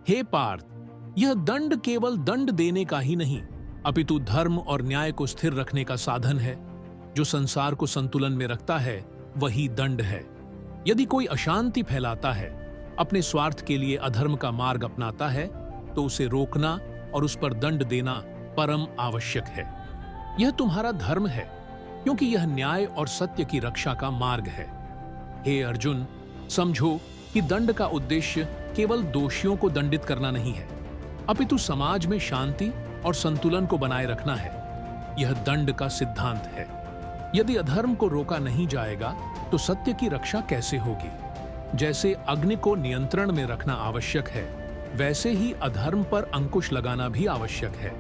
हे पार्थ, यह दंड केवल दंड देने का ही नहीं, अपितु धर्म और न्याय को स्थिर रखने का साधन है। जो संसार को संतुलन में रखता है वही दंड है। यदि कोई अशांति फैलाता है, अपने स्वार्थ के लिए अधर्म का मार्ग अपनाता है, तो उसे रोकना और उस पर दंड देना परम आवश्यक है। यह तुम्हारा धर्म है, क्योंकि यह न्याय और सत्य की रक्षा का मार्ग है। हे अर्जुन, समझो कि दंड का उद्देश्य केवल दोषियों को दंडित करना नहीं है, अपितु समाज में शांति और संतुलन को बनाए रखना है। यह दंड का सिद्धांत है। यदि अधर्म को रोका नहीं जाएगा तो सत्य की रक्षा कैसे होगी? जैसे अग्नि को नियंत्रण में रखना आवश्यक है, वैसे ही अधर्म पर अंकुश लगाना भी आवश्यक है।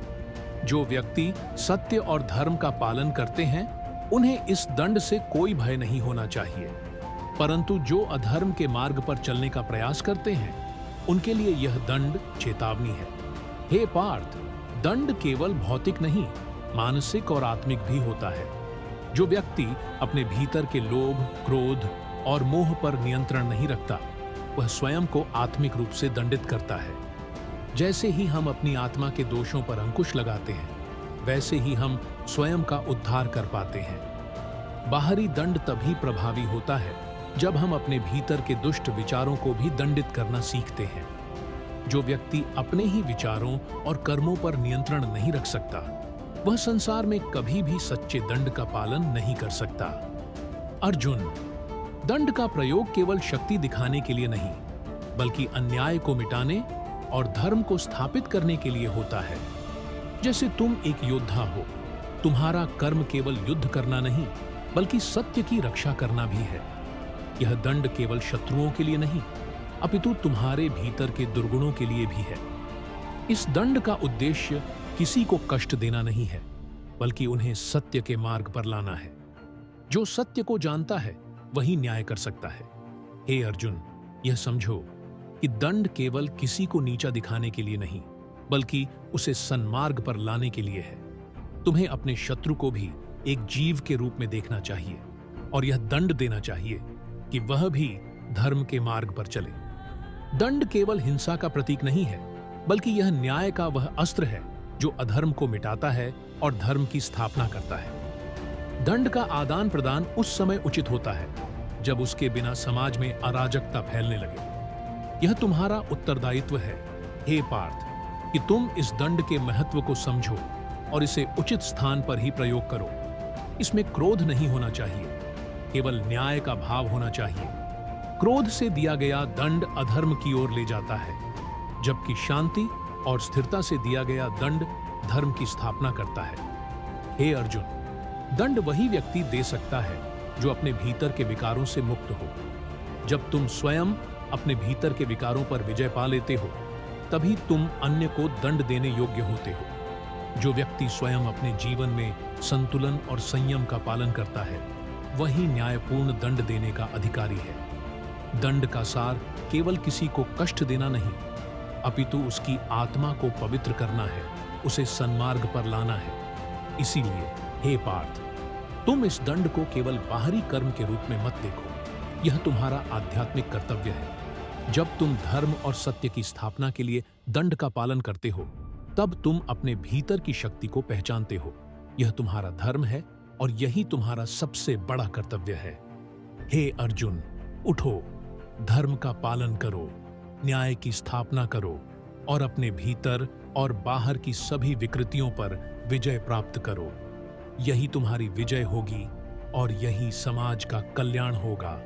जो व्यक्ति सत्य और धर्म का पालन करते हैं, उन्हें इस दंड से कोई भय नहीं होना चाहिए। परंतु जो अधर्म के मार्ग पर चलने का प्रयास करते हैं, उनके लिए यह दंड चेतावनी है। हे पार्थ, दंड केवल भौतिक नहीं, मानसिक और आत्मिक भी होता है। जो व्यक्ति अपने भीतर के लोभ, क्रोध और मोह पर नियंत्रण नहीं रखता, वह स्वयं को आत्मिक रूप से दंडित करता है। जैसे ही हम अपनी आत्मा के दोषों पर अंकुश लगाते हैं, वैसे ही हम स्वयं का उद्धार कर पाते हैं। बाहरी दंड तभी प्रभावी होता है जब हम अपने भीतर के दुष्ट विचारों को भी दंडित करना सीखते हैं। जो व्यक्ति अपने ही विचारों और कर्मों पर नियंत्रण नहीं रख सकता, वह संसार में कभी भी सच्चे दंड का पालन नहीं कर सकता। अर्जुन, दंड का प्रयोग केवल शक्ति दिखाने के लिए नहीं, बल्कि अन्याय को मिटाने और धर्म को स्थापित करने के लिए होता है। जैसे तुम एक योद्धा हो, तुम्हारा कर्म केवल युद्ध करना नहीं, बल्कि सत्य की रक्षा करना भी है। यह दंड केवल शत्रुओं के लिए नहीं, अपितु तुम्हारे भीतर के दुर्गुणों के लिए भी है। इस दंड का उद्देश्य किसी को कष्ट देना नहीं है, बल्कि उन्हें सत्य के मार्ग पर लाना है। जो सत्य को जानता है, वही न्याय कर सकता है। हे अर्जुन, यह समझो कि दंड केवल किसी को नीचा दिखाने के लिए नहीं, बल्कि उसे सन्मार्ग पर लाने के लिए है। तुम्हें अपने शत्रु को भी एक जीव के रूप में देखना चाहिए और यह दंड देना चाहिए कि वह भी धर्म के मार्ग पर चले। दंड केवल हिंसा का प्रतीक नहीं है, बल्कि यह न्याय का वह अस्त्र है जो अधर्म को मिटाता है और धर्म की स्थापना करता है। दंड का आदान प्रदान उस समय उचित होता है जब उसके बिना समाज में अराजकता फैलने लगे। यह तुम्हारा उत्तरदायित्व है, हे पार्थ, कि तुम इस दंड के महत्व को समझो और इसे उचित स्थान पर ही प्रयोग करो। इसमें क्रोध नहीं होना चाहिए, केवल न्याय का भाव होना चाहिए। क्रोध से दिया गया दंड अधर्म की ओर ले जाता है, जबकि शांति और स्थिरता से दिया गया दंड धर्म की स्थापना करता है। हे अर्जुन, दंड वही व्यक्ति दे सकता है जो अपने भीतर के विकारों से मुक्त हो। जब तुम स्वयं अपने भीतर के विकारों पर विजय पा लेते हो, तभी तुम अन्य को दंड देने योग्य होते हो। जो व्यक्ति स्वयं अपने जीवन में संतुलन और संयम का पालन करता है, वही न्यायपूर्ण दंड देने का अधिकारी है। दंड का सार केवल किसी को कष्ट देना नहीं, अपितु उसकी आत्मा को पवित्र करना है, उसे सन्मार्ग पर लाना है। इसीलिए हे पार्थ, तुम इस दंड को केवल बाहरी कर्म के रूप में मत देखो। यह तुम्हारा आध्यात्मिक कर्तव्य है। जब तुम धर्म और सत्य की स्थापना के लिए दंड का पालन करते हो, तब तुम अपने भीतर की शक्ति को पहचानते हो। यह तुम्हारा धर्म है और यही तुम्हारा सबसे बड़ा कर्तव्य है। हे अर्जुन, उठो, धर्म का पालन करो, न्याय की स्थापना करो और अपने भीतर और बाहर की सभी विकृतियों पर विजय प्राप्त करो। यही तुम्हारी विजय होगी और यही समाज का कल्याण होगा।